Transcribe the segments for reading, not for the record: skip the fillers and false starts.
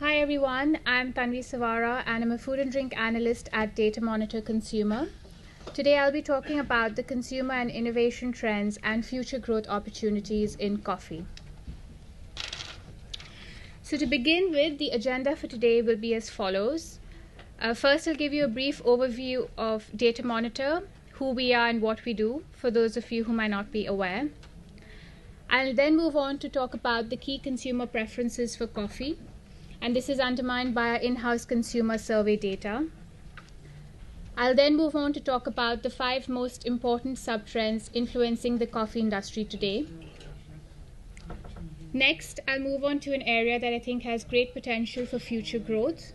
Hi everyone, I'm Tanvi Savara and I'm a food and drink analyst at Datamonitor Consumer. Today I'll be talking about the consumer and innovation trends and future growth opportunities in coffee. So to begin with, the agenda for today will be as follows. First, I'll give you a brief overview of Datamonitor, who we are and what we do, for those of you who might not be aware. I'll then move on to talk about the key consumer preferences for coffee, and this is undermined by our in-house consumer survey data. I'll then move on to talk about the 5 most important sub-trends influencing the coffee industry today. Next, I'll move on to an area that I think has great potential for future growth,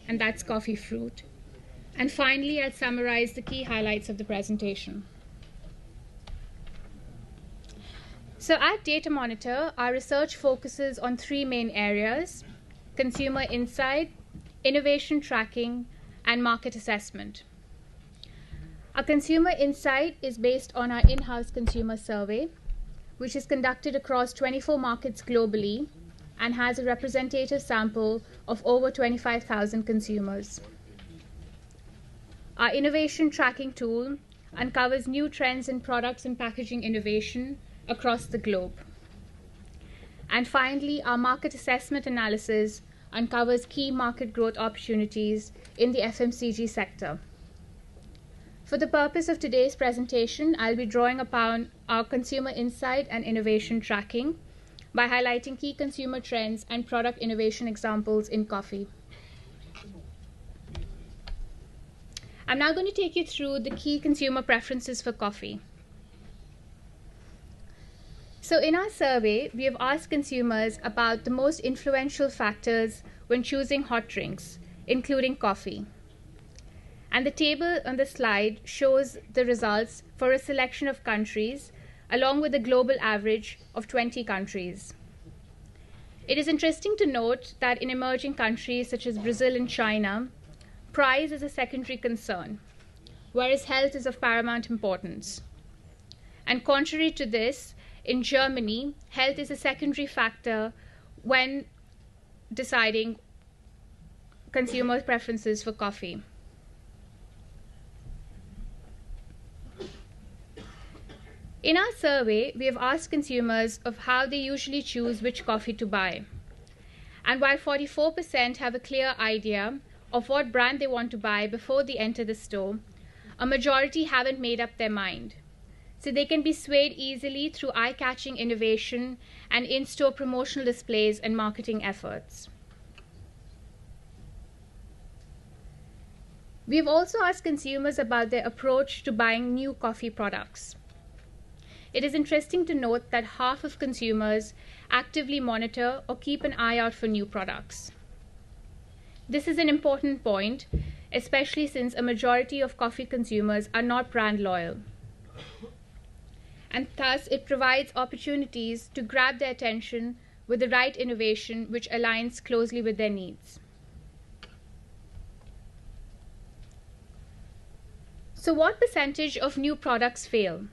and that's coffee fruit. And finally, I'll summarize the key highlights of the presentation. So at Datamonitor, our research focuses on 3 main areas: consumer insight, innovation tracking, and market assessment. Our consumer insight is based on our in-house consumer survey, which is conducted across 24 markets globally and has a representative sample of over 25,000 consumers. Our innovation tracking tool uncovers new trends in products and packaging innovation across the globe. And finally, our market assessment analysis uncovers key market growth opportunities in the FMCG sector. For the purpose of today's presentation, I'll be drawing upon our consumer insight and innovation tracking by highlighting key consumer trends and product innovation examples in coffee. I'm now going to take you through the key consumer preferences for coffee. So in our survey, we have asked consumers about the most influential factors when choosing hot drinks, including coffee. And the table on the slide shows the results for a selection of countries, along with a global average of 20 countries. It is interesting to note that in emerging countries such as Brazil and China, price is a secondary concern, whereas health is of paramount importance. And contrary to this, in Germany, health is a secondary factor when deciding consumer preferences for coffee. In our survey, we have asked consumers of how they usually choose which coffee to buy. And while 44% have a clear idea of what brand they want to buy before they enter the store, a majority haven't made up their mind. So they can be swayed easily through eye-catching innovation and in-store promotional displays and marketing efforts. We've also asked consumers about their approach to buying new coffee products. It is interesting to note that half of consumers actively monitor or keep an eye out for new products. This is an important point, especially since a majority of coffee consumers are not brand loyal. And thus, it provides opportunities to grab their attention with the right innovation which aligns closely with their needs. So what percentage of new products fail?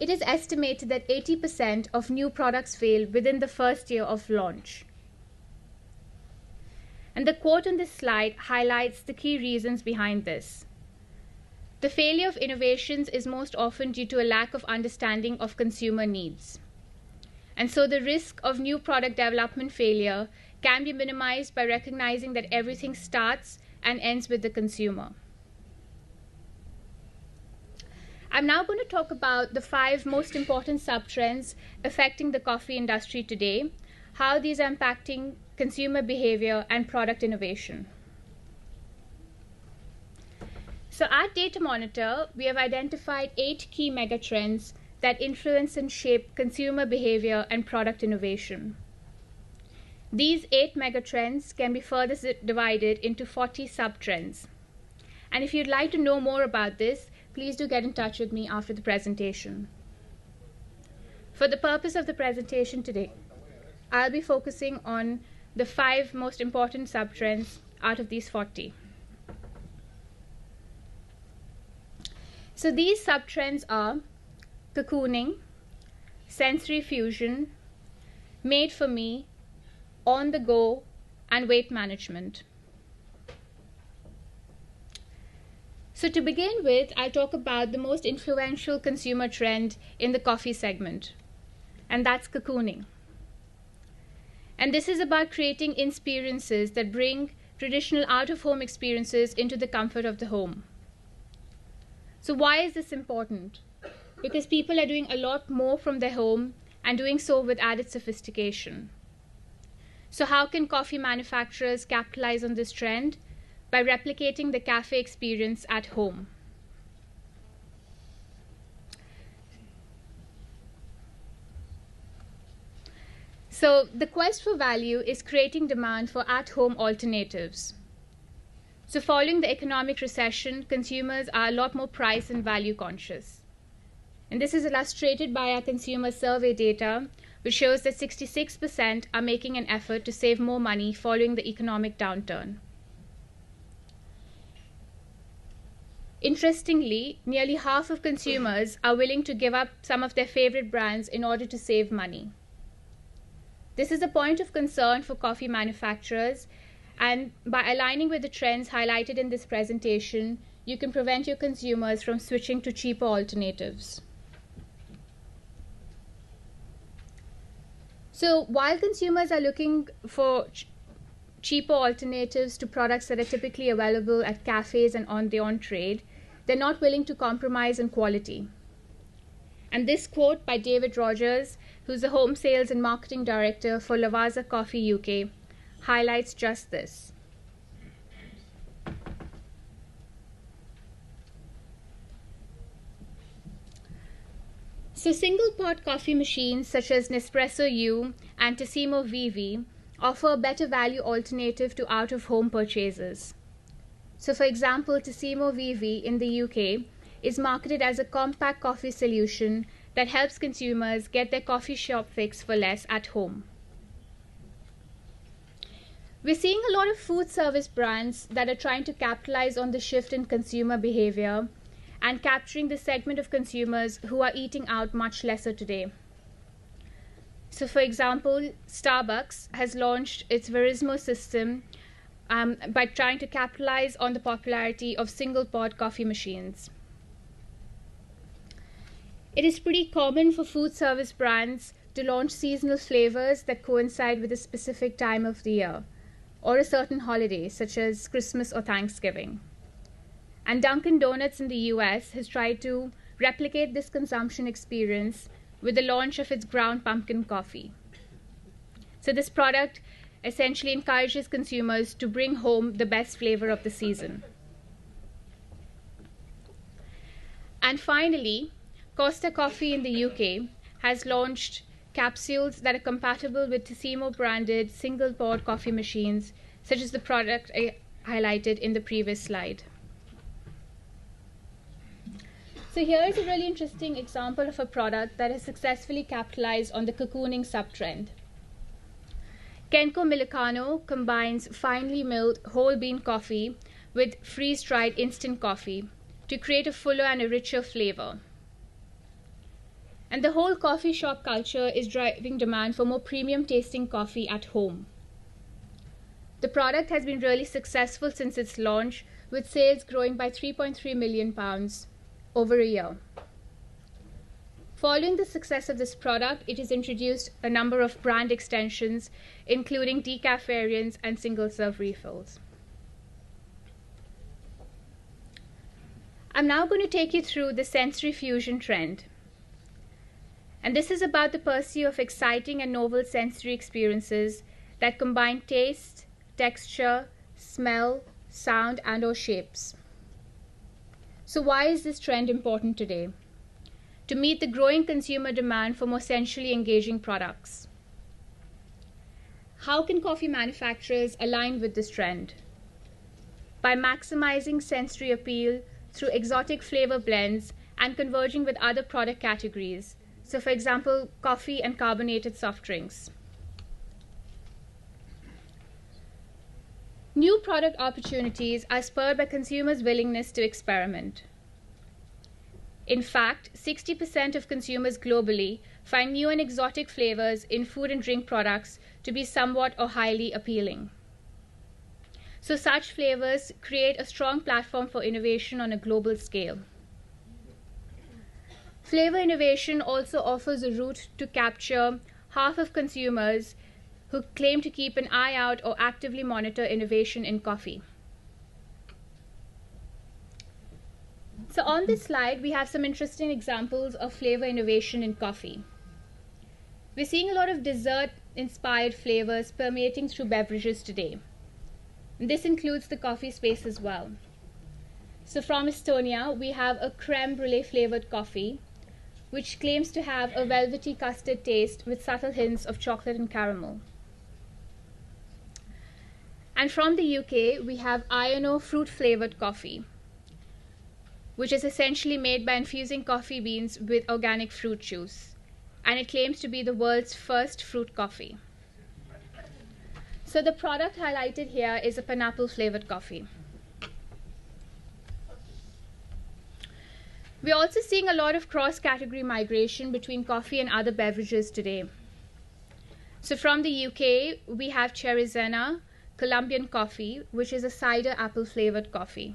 It is estimated that 80% of new products fail within the first year of launch. And the quote on this slide highlights the key reasons behind this. The failure of innovations is most often due to a lack of understanding of consumer needs. And so the risk of new product development failure can be minimized by recognizing that everything starts and ends with the consumer. I'm now going to talk about the 5 most important sub-trends affecting the coffee industry today, how these are impacting consumer behavior and product innovation. So at Datamonitor, we have identified 8 key megatrends that influence and shape consumer behavior and product innovation. These 8 megatrends can be further divided into 40 sub-trends. And if you'd like to know more about this, please do get in touch with me after the presentation. For the purpose of the presentation today, I'll be focusing on the 5 most important sub-trends out of these 40. So these sub-trends are cocooning, sensory fusion, made for me, on the go, and weight management. So to begin with, I'll talk about the most influential consumer trend in the coffee segment, and that's cocooning. And this is about creating experiences that bring traditional out-of-home experiences into the comfort of the home. So why is this important? Because people are doing a lot more from their home and doing so with added sophistication. So how can coffee manufacturers capitalize on this trend? By replicating the cafe experience at home. So the quest for value is creating demand for at-home alternatives. So following the economic recession, consumers are a lot more price and value conscious. And this is illustrated by our consumer survey data, which shows that 66% are making an effort to save more money following the economic downturn. Interestingly, nearly half of consumers are willing to give up some of their favorite brands in order to save money. This is a point of concern for coffee manufacturers, and by aligning with the trends highlighted in this presentation, you can prevent your consumers from switching to cheaper alternatives. So while consumers are looking for cheaper alternatives to products that are typically available at cafes and on the on-trade, they're not willing to compromise on quality. And this quote by David Rogers, who's the Home Sales and Marketing Director for Lavazza Coffee UK, highlights just this. So single pot coffee machines such as Nespresso U and Tessimo VV offer a better value alternative to out-of-home purchases. So for example, Tessimo VV in the UK is marketed as a compact coffee solution that helps consumers get their coffee shop fix for less at home. We're seeing a lot of food service brands that are trying to capitalize on the shift in consumer behavior and capturing the segment of consumers who are eating out much lesser today. So for example, Starbucks has launched its Verismo system by trying to capitalize on the popularity of single pot coffee machines. It is pretty common for food service brands to launch seasonal flavors that coincide with a specific time of the year or a certain holiday, such as Christmas or Thanksgiving. And Dunkin' Donuts in the US has tried to replicate this consumption experience with the launch of its ground pumpkin coffee. So this product essentially encourages consumers to bring home the best flavor of the season. And finally, Costa Coffee in the UK has launched capsules that are compatible with Tessimo branded single pot coffee machines, such as the product I highlighted in the previous slide. So here is a really interesting example of a product that has successfully capitalized on the cocooning sub-trend. Kenco Millicano combines finely milled whole bean coffee with freeze-dried instant coffee to create a fuller and a richer flavor. And the whole coffee shop culture is driving demand for more premium tasting coffee at home. The product has been really successful since its launch, with sales growing by £3.3 million over a year. Following the success of this product, it has introduced a number of brand extensions, including decaf variants and single-serve refills. I'm now going to take you through the sensory fusion trend. And this is about the pursuit of exciting and novel sensory experiences that combine taste, texture, smell, sound, and/or shapes. So why is this trend important today? To meet the growing consumer demand for more sensually engaging products. How can coffee manufacturers align with this trend? By maximizing sensory appeal through exotic flavor blends and converging with other product categories. So for example, coffee and carbonated soft drinks. New product opportunities are spurred by consumers' willingness to experiment. In fact, 60% of consumers globally find new and exotic flavors in food and drink products to be somewhat or highly appealing. So such flavors create a strong platform for innovation on a global scale. Flavor innovation also offers a route to capture half of consumers who claim to keep an eye out or actively monitor innovation in coffee. So on this slide, we have some interesting examples of flavor innovation in coffee. We're seeing a lot of dessert-inspired flavors permeating through beverages today. This includes the coffee space as well. So from Estonia, we have a creme brulee flavored coffee, which claims to have a velvety custard taste with subtle hints of chocolate and caramel. And from the UK, we have Iono fruit flavored coffee, which is essentially made by infusing coffee beans with organic fruit juice, and it claims to be the world's first fruit coffee. So the product highlighted here is a pineapple flavored coffee. We're also seeing a lot of cross-category migration between coffee and other beverages today. So from the UK, we have Cherizena Colombian coffee, which is a cider apple flavored coffee.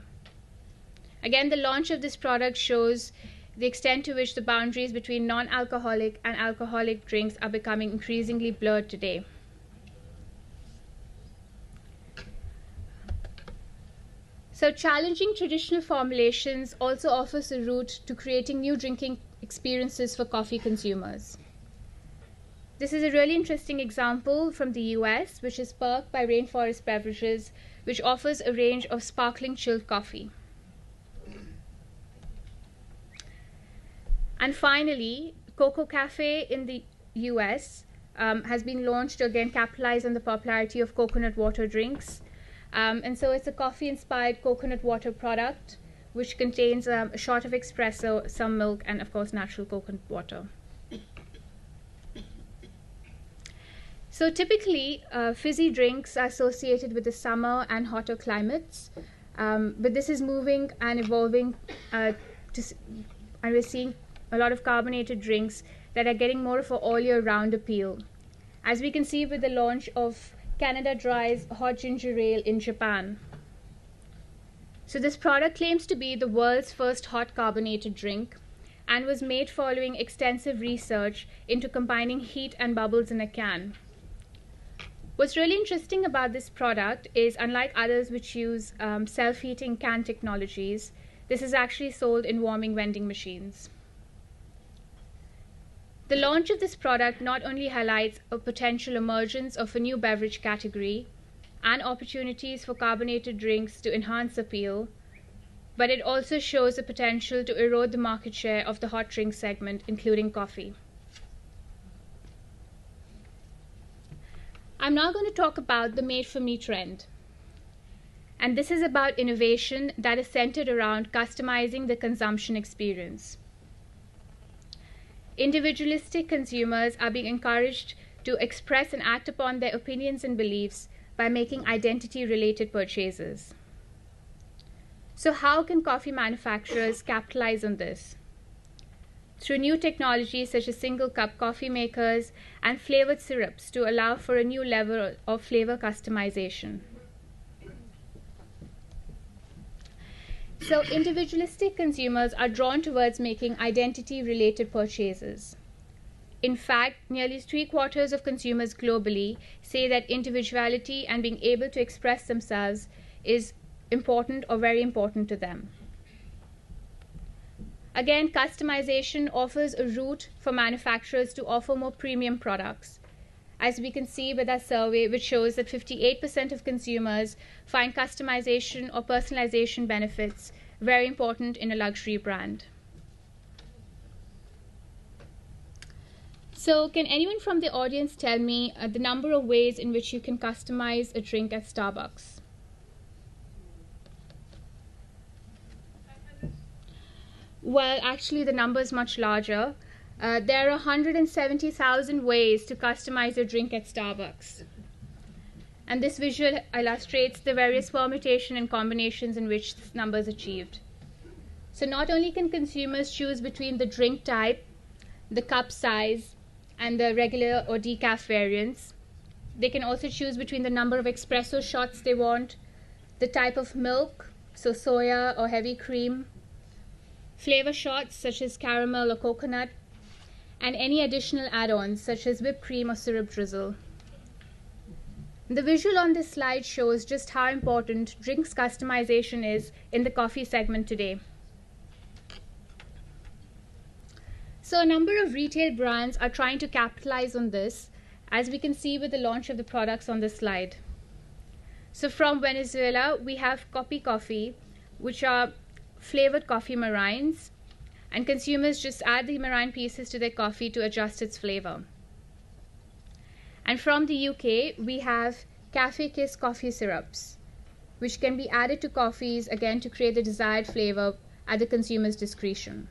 Again, the launch of this product shows the extent to which the boundaries between non-alcoholic and alcoholic drinks are becoming increasingly blurred today. So challenging traditional formulations also offers a route to creating new drinking experiences for coffee consumers. This is a really interesting example from the US, which is Perk by Rainforest Beverages, which offers a range of sparkling chilled coffee. And finally, Coco Cafe in the US has been launched to again capitalize on the popularity of coconut water drinks. And so it's a coffee-inspired coconut water product, which contains a shot of espresso, some milk, and of course natural coconut water. So typically, fizzy drinks are associated with the summer and hotter climates, but this is moving and evolving, and we're seeing a lot of carbonated drinks that are getting more of an all-year-round appeal, as we can see with the launch of Canada Dry's hot ginger ale in Japan. So this product claims to be the world's first hot carbonated drink and was made following extensive research into combining heat and bubbles in a can. What's really interesting about this product is, unlike others which use self-heating can technologies, this is actually sold in warming vending machines. The launch of this product not only highlights a potential emergence of a new beverage category and opportunities for carbonated drinks to enhance appeal, but it also shows the potential to erode the market share of the hot drink segment, including coffee. I'm now going to talk about the Made for Me trend. And this is about innovation that is centered around customizing the consumption experience. Individualistic consumers are being encouraged to express and act upon their opinions and beliefs by making identity-related purchases. So how can coffee manufacturers capitalize on this? Through new technologies such as single-cup coffee makers and flavored syrups to allow for a new level of flavor customization. So individualistic consumers are drawn towards making identity-related purchases. In fact, nearly 3/4 of consumers globally say that individuality and being able to express themselves is important or very important to them. Again, customization offers a route for manufacturers to offer more premium products, as we can see with our survey, which shows that 58% of consumers find customization or personalization benefits very important in a luxury brand. So can anyone from the audience tell me the number of ways in which you can customize a drink at Starbucks? Well, actually the number is much larger. There are 170,000 ways to customize a drink at Starbucks. And this visual illustrates the various permutation and combinations in which this number is achieved. So not only can consumers choose between the drink type, the cup size, and the regular or decaf variants, they can also choose between the number of espresso shots they want, the type of milk, so soya or heavy cream, flavor shots such as caramel or coconut, and any additional add-ons such as whipped cream or syrup drizzle. The visual on this slide shows just how important drinks customization is in the coffee segment today. So a number of retail brands are trying to capitalize on this, as we can see with the launch of the products on this slide. So from Venezuela, we have Copy Coffee, which are flavored coffee meringues, and consumers just add the meringue pieces to their coffee to adjust its flavor. And from the UK, we have Cafe Kiss coffee syrups, which can be added to coffees again to create the desired flavor at the consumer's discretion.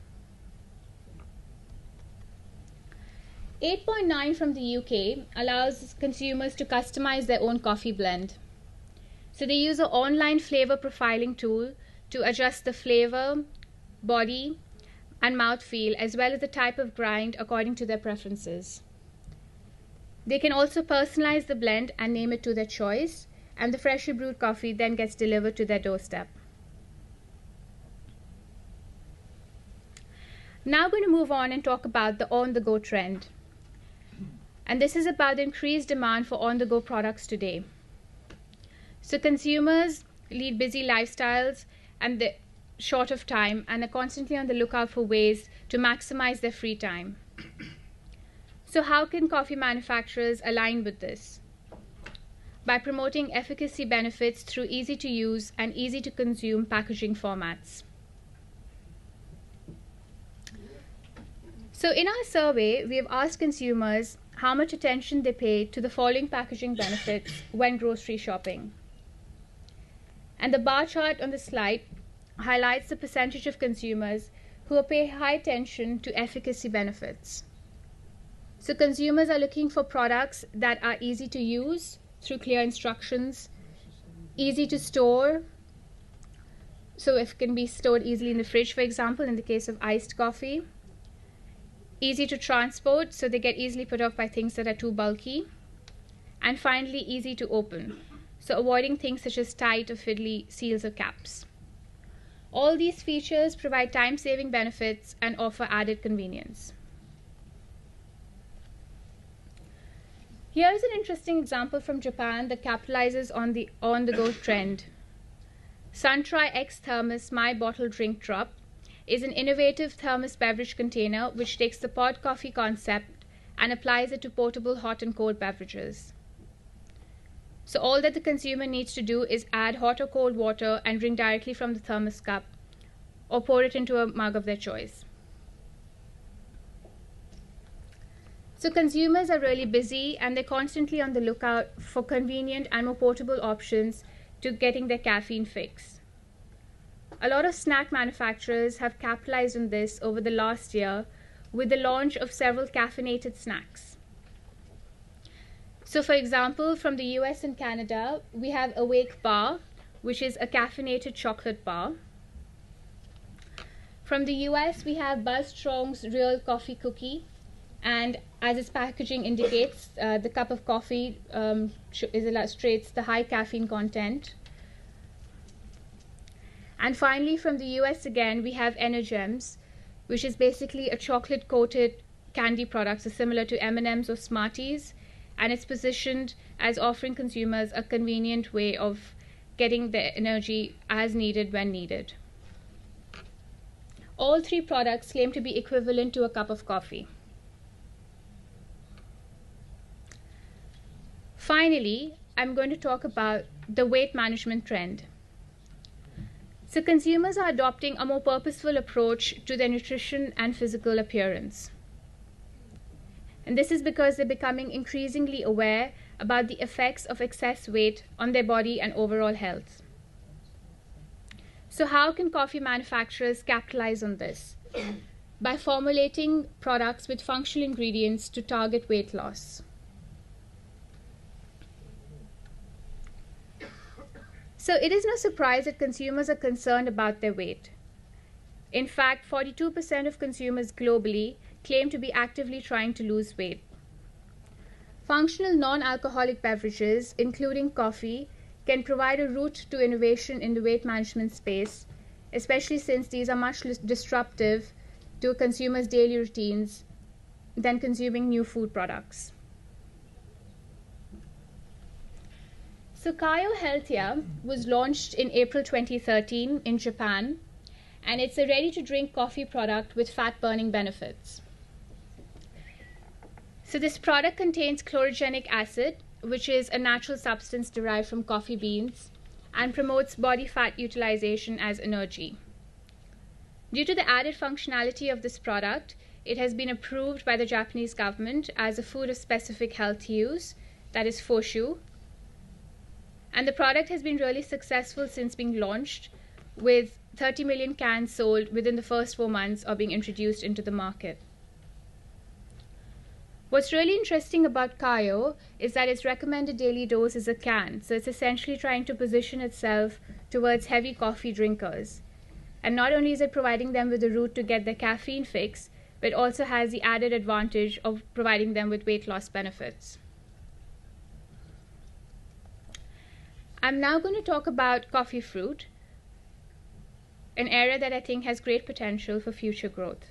8.9 from the UK allows consumers to customize their own coffee blend. So they use an online flavor profiling tool to adjust the flavor, body, and mouthfeel, as well as the type of grind according to their preferences. They can also personalize the blend and name it to their choice, and the freshly brewed coffee then gets delivered to their doorstep. Now I'm going to move on and talk about the on-the-go trend. And this is about the increased demand for on-the-go products today. So consumers lead busy lifestyles and they're short of time and are constantly on the lookout for ways to maximize their free time. So how can coffee manufacturers align with this? By promoting efficacy benefits through easy-to-use and easy-to-consume packaging formats. So in our survey, we have asked consumers how much attention they pay to the following packaging benefits when grocery shopping. And the bar chart on the slide highlights the percentage of consumers who pay high attention to efficacy benefits. So consumers are looking for products that are easy to use through clear instructions, easy to store, so if it can be stored easily in the fridge, for example, in the case of iced coffee, easy to transport, so they get easily put off by things that are too bulky, and finally easy to open, so avoiding things such as tight or fiddly seals or caps. All these features provide time-saving benefits and offer added convenience. Here is an interesting example from Japan that capitalizes on the on-the-go trend. Suntry X Thermos My Bottle Drink Drop is an innovative thermos beverage container which takes the pod coffee concept and applies it to portable hot and cold beverages. So all that the consumer needs to do is add hot or cold water and drink directly from the thermos cup or pour it into a mug of their choice. So consumers are really busy and they're constantly on the lookout for convenient and more portable options to getting their caffeine fix. A lot of snack manufacturers have capitalized on this over the last year with the launch of several caffeinated snacks. So for example, from the US and Canada, we have Awake Bar, which is a caffeinated chocolate bar. From the US, we have Buzz Strong's Real Coffee Cookie, and as its packaging indicates, the cup of coffee illustrates the high caffeine content. And finally, from the US again, we have Energems, which is basically a chocolate-coated candy product, so similar to M&Ms or Smarties, and it's positioned as offering consumers a convenient way of getting their energy as needed when needed. All three products claim to be equivalent to a cup of coffee. Finally, I'm going to talk about the weight management trend. So consumers are adopting a more purposeful approach to their nutrition and physical appearance. And this is because they're becoming increasingly aware about the effects of excess weight on their body and overall health. So how can coffee manufacturers capitalize on this? By formulating products with functional ingredients to target weight loss. So it is no surprise that consumers are concerned about their weight. In fact, 42% of consumers globally claim to be actively trying to lose weight. Functional non-alcoholic beverages, including coffee, can provide a route to innovation in the weight management space, especially since these are much less disruptive to a consumer's daily routines than consuming new food products. So Cayo Healthier was launched in April 2013 in Japan, and it's a ready-to-drink coffee product with fat-burning benefits. So this product contains chlorogenic acid, which is a natural substance derived from coffee beans, and promotes body fat utilization as energy. Due to the added functionality of this product, it has been approved by the Japanese government as a food of specific health use, that is FOSHU. And the product has been really successful since being launched, with 30 million cans sold within the first 4 months of being introduced into the market. What's really interesting about Cayo is that its recommended daily dose is a can, so it's essentially trying to position itself towards heavy coffee drinkers. And not only is it providing them with a route to get their caffeine fix, but it also has the added advantage of providing them with weight loss benefits. I'm now going to talk about coffee fruit, an area that I think has great potential for future growth.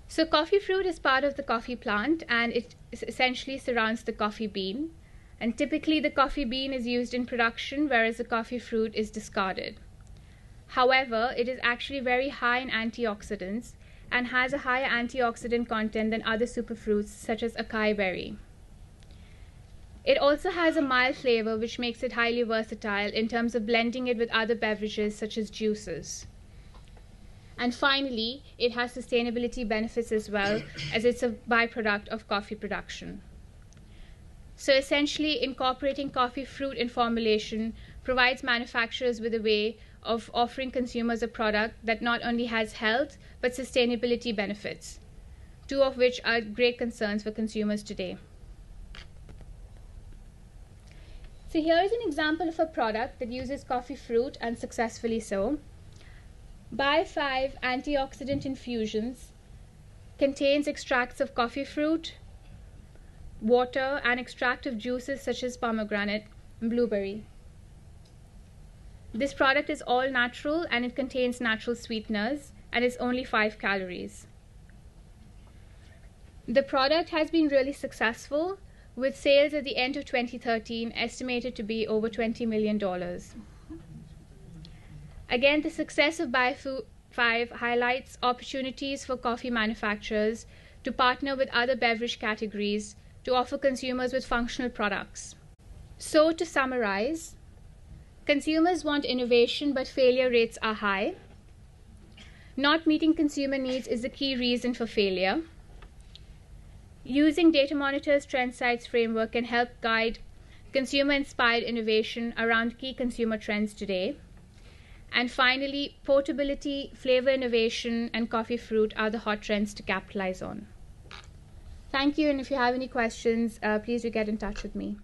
So coffee fruit is part of the coffee plant, and it essentially surrounds the coffee bean. And typically the coffee bean is used in production, whereas the coffee fruit is discarded. However, it is actually very high in antioxidants and has a higher antioxidant content than other superfruits such as acai berry. It also has a mild flavor, which makes it highly versatile in terms of blending it with other beverages such as juices. And finally, it has sustainability benefits as well, as it's a byproduct of coffee production. So essentially, incorporating coffee fruit in formulation provides manufacturers with a way of offering consumers a product that not only has health but sustainability benefits, two of which are great concerns for consumers today. So here is an example of a product that uses coffee fruit, and successfully so. Buy 5 antioxidant infusions contains extracts of coffee fruit, water, and extract of juices such as pomegranate and blueberry. This product is all natural, and it contains natural sweeteners, and is only 5 calories. The product has been really successful, with sales at the end of 2013 estimated to be over $20 million. Again, the success of Buy 5 highlights opportunities for coffee manufacturers to partner with other beverage categories to offer consumers with functional products. So to summarize, consumers want innovation, but failure rates are high. Not meeting consumer needs is the key reason for failure. Using Datamonitor's Trend Sites framework can help guide consumer-inspired innovation around key consumer trends today. And finally, portability, flavor innovation, and coffee fruit are the hot trends to capitalize on. Thank you, and if you have any questions, please do get in touch with me.